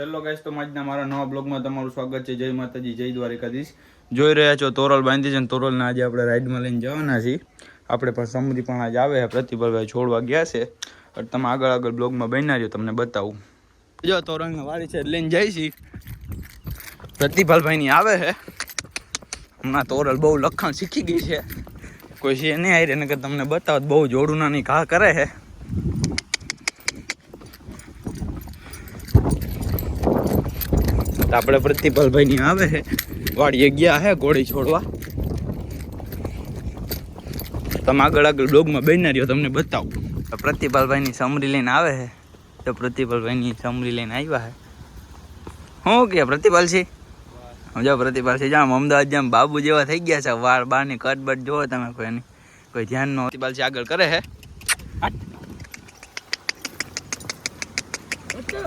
Hello guys, તો આજના મારા નવા બ્લોગમાં તમારું સ્વાગત છે. જય માતાજી, જય દ્વારકાધીશ. જોઈ રહ્યા છો તોરલ બાંધી છે ને તોરલને આજે આપણે રાઈડમાં લઈને જવાના છીએ. આપણે પણ સમૃદ્ધિ પણ આજે આવે છે. પ્રતિભાભાઈ છોડવા ગયા છે. તમે આગળ બ્લોગમાં બન્યા રહ્યો, તમને બતાવું. જો તોરલને વાળી છે લઈને જાય છે. પ્રતિભાભાઈની આવે છે. હમણાં તોરલ બહુ લખાણ શીખી ગઈ છે. કોઈ છે નહીં આવી રહે, કે તમને બતાવો બહુ જોડું નાની ઘા કરે છે. આપણે પ્રતિભાભાઈ ની આવે છે વાડીએ ગયા હે ઘોડી છોડવા. તમે આગળ બ્લોગમાં બન્યા રહ્યો, તમને બતાવું. પ્રતિભાભાઈ ની સમરી લઈને આવે છે. તો પ્રતિભાભાઈ ની સમરી લઈને આવ્યા છે. શું કે પ્રતિભાલસિંહ? જો પ્રતિભાલસિંહ જામ અમદાવાદ જામ બાબુ જેવા થઈ ગયા છે. વાળ બારની કટબટ જોવો તમે, કોઈ ધ્યાન નો. પ્રતિભાલસિંહ આગળ કરે છે.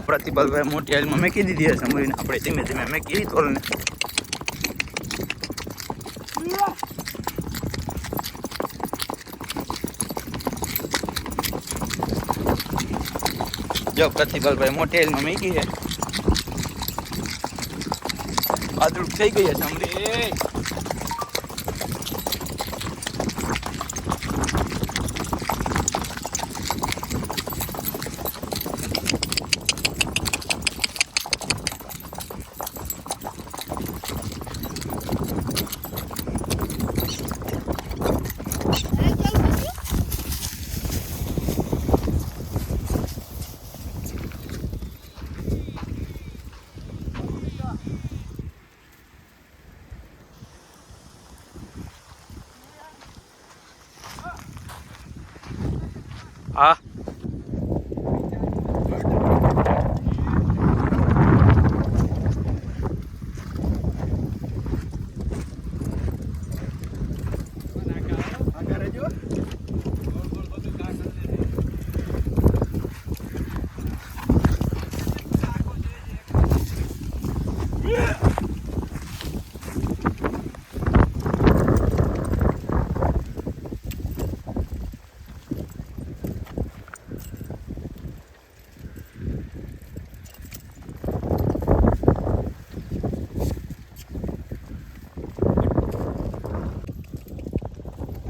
પ્રતિભાભાઈ મોટી હાલમાં મેકી દીધી હશે સમરીને. આપણે ધીમે ધીમે મેકી તોલને. જો પ્રતિભાભાઈ મોટી હાલમાં મેકી છે. આદરૂપ થઈ ગઈ છે સમરી. હા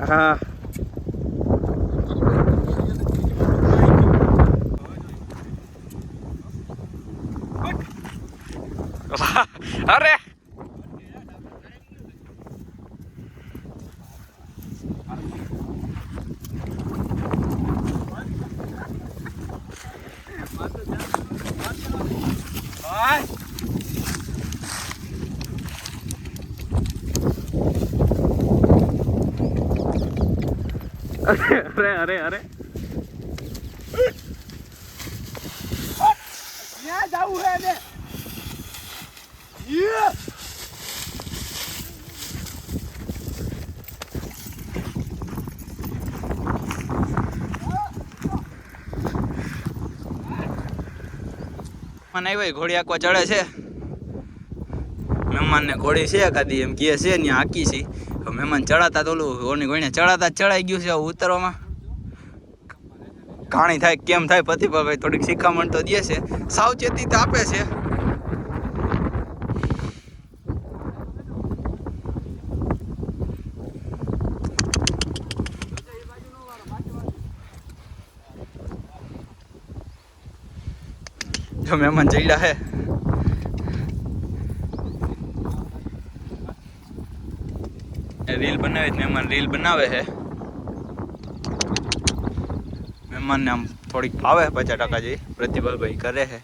હા અરે અરે અરે ક્યાં જાવું હે ને? મને આવ્યો ઘોડી આંકવા ચડે છે. મહેમાનને ઘોડી છે એકાદી એમ કહે છે ને આંકી છે. મહેમાન ચડાતા તો ઓલું ઓની ગોઈને ચડાતા ચડાઈ ગયું છે. ઉતરવામાં ઘાણી થાય કેમ થાય. પ્રતિભાભાઈ થોડીક શિખામણ તો દે છે, સાવચેતી તો આપે છે. જો મહેમાન ચડ્યા હે. રીલ બનાવે મહેમાન, રીલ બનાવે છે. મહેમાનને આમ થોડીક ભાવે 50% જેવી. પ્રતિભાભાઈ કરે છે.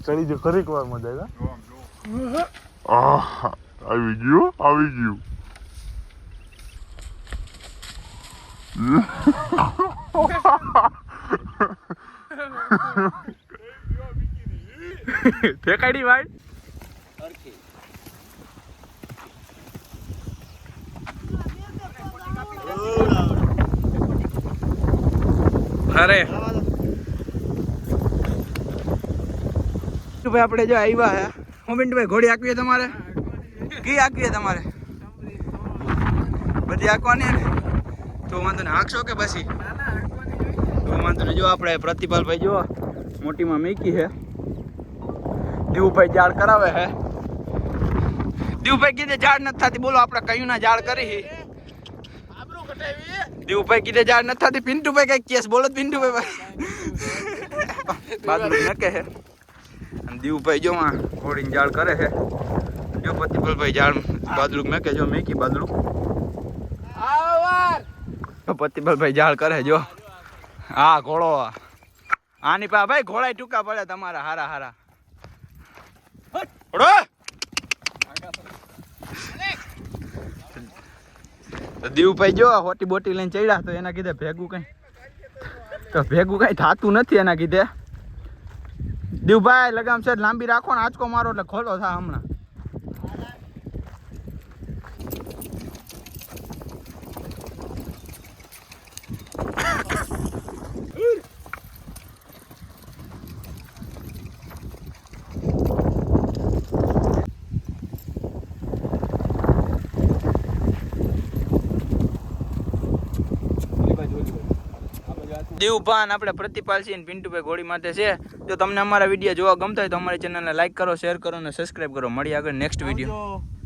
ચડી જો ખરી વાર મજા આવ્યા. આવી ગયું. ફેકાડી વાઈડ અરે ભાઈ આપણે જો આવ્યા હે હું પિન્ટુભાઈ ઘોડી આકવીએ તમારે કી આકવીએ તમારે બધી આંકવાની ને તો વાંધો ને હાંકશો કે પછી તો વાંધો ને જો આપણે પ્રતિપાલભાઈ જો મોટીમાં મીકી હે દીવુભાઈ જાળ કરાવે હે દીવુભાઈ કીધે જાળ નથી થતી બોલો આપણે કયું ના જાળ કરી દીવુભાઈ કીધે જાળ નથી થતી પિન્ટુભાઈ કઈ કેસ બોલો પિન્ટુભાઈ બાદલું નકે હે અને દીવુભાઈ જો માં ઘોડીને જાળ કરે છે જો પ્રતિપાલભાઈ જાળ બાદલું મેકે જો મેકી બાદલું પ્રતિપાલભાઈ જાળ કરે જો હા ઘોડો આની પા ભાઈ ઘોડા ટૂંકા પડે તમારા હારા હારા દીવુભાઈ જો હોટી બોટી લઈને ચડ્યા તો એના કીધે ભેગું કઈ થાતું નથી એના કીધે દીવભાઈ લગામ છે લાંબી રાખો ને આંચકો મારો એટલે ખોલો થા હમણાં દીવભાન આપણે પ્રતિપાલસિંહ પિન્ટુભાઈ ઘોડી માથે છે જો તમને અમારા વિડીયો જોવા ગમતા હોય તો અમારી ચેનલને લાઈક કરો શેર કરો અને સબસ્ક્રાઈબ કરો મળીએ આગળ નેક્સ્ટ વિડીયો